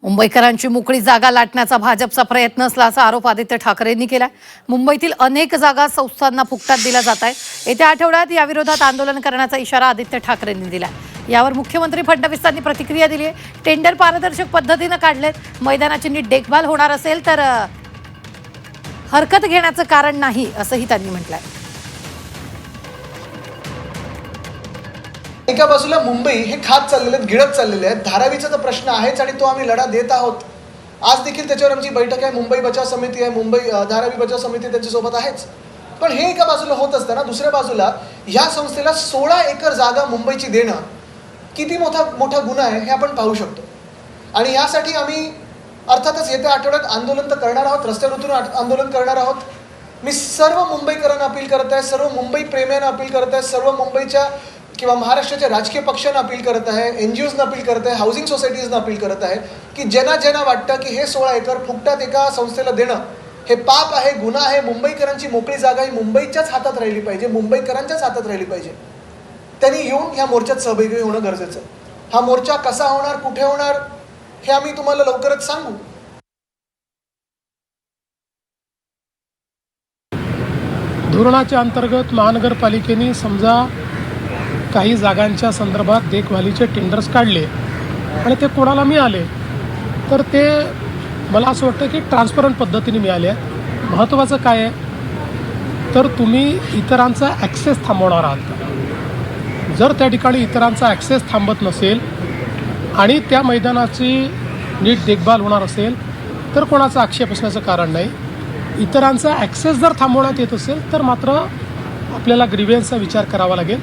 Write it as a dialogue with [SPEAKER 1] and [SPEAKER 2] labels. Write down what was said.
[SPEAKER 1] मुंबईकरांची मोकळी जागा लाटण्याचा भाजपचा प्रयत्न असल्याचा आरोप आदित्य ठाकरेंनी केला। मुंबईतील अनेक जागा संस्थांना फुकटात दिल्या जात आहेत। येत्या आठवड्यात याविरोधात आंदोलन करण्याचा इशारा आदित्य ठाकरेंनी दिला। यावर मुख्यमंत्री फडणवीसांनी प्रतिक्रिया दिली आहे। टेंडर पारदर्शक पद्धतीने काढलेत, मैदानाची नीट देखभाल होणार असेल तर हरकत घेण्याचं कारण नाही असंही त्यांनी म्हटलंय।
[SPEAKER 2] एका बाजूला मुंबई हे खात चाललेले आहेत, गिळत चाललेले आहेत। धारावीचा तर प्रश्न आहेच आणि तो आम्ही लढा देत आहोत। आज देखील त्याच्यावर आमची बैठक आहे, मुंबई बचाव समिती आहे, मुंबई धारावी बचाव समिती त्यांच्यासोबत आहेच। पण हे एका बाजूला होत असताना दुसऱ्या बाजूला ह्या संस्थेला 16 एकर जागा मुंबईची देणं किती मोठा गुन्हा आहे हे आपण पाहू शकतो। आणि यासाठी आम्ही अर्थातच येत्या आठवड्यात आंदोलन तर करणार आहोत, रस्त्यावर उतरून आंदोलन करणार आहोत। मी सर्व मुंबईकरांना अपील करत आहे, सर्व मुंबई प्रेमीयांना अपील करत आहे, सर्व मुंबईच्या किंवा महाराष्ट्राच्या राजकीय पक्षांना अपील करत आहे, NGOजना अपील करत आहे, हाऊसिंग सोसायटीजना अपील करत आहे की ज्यांना वाटतं की हे 16 एकर फुकटात एका संस्थेला देणं हे पाप आहे, गुन्हा आहे। मुंबईकरांची मोकळी जागा ही मुंबईच्याच हातात राहिली पाहिजे, मुंबईकरांच्याच हातात राहिली पाहिजे। त्यांनी येऊन ह्या मोर्चात सहभागी होणं गरजेचं आहे। हा मोर्चा कसा होणार, कुठे होणार हे आम्ही तुम्हाला लवकरच सांगू।
[SPEAKER 3] धोरणाच्या अंतर्गत महानगरपालिकेने समजा काही जागांच्या संदर्भात देखभालीचे टेंडर्स काढले आणि ते कोणाला मिळाले तर ते मला असं वाटतं की ट्रान्सपरंट पद्धतीने मिळाले आहेत। महत्त्वाचं काय आहे तर तुम्ही इतरांचा ॲक्सेस थांबवणार आहात। जर त्या ठिकाणी इतरांचा ॲक्सेस थांबत नसेल आणि त्या मैदानाची नीट देखभाल होणार असेल तर कोणाचा आक्षेप असण्याचं कारण नाही। इतरांचा ॲक्सेस जर थांबवण्यात येत असेल तर मात्र आपल्याला ग्रीव्हन्सचा विचार करावा लागेल।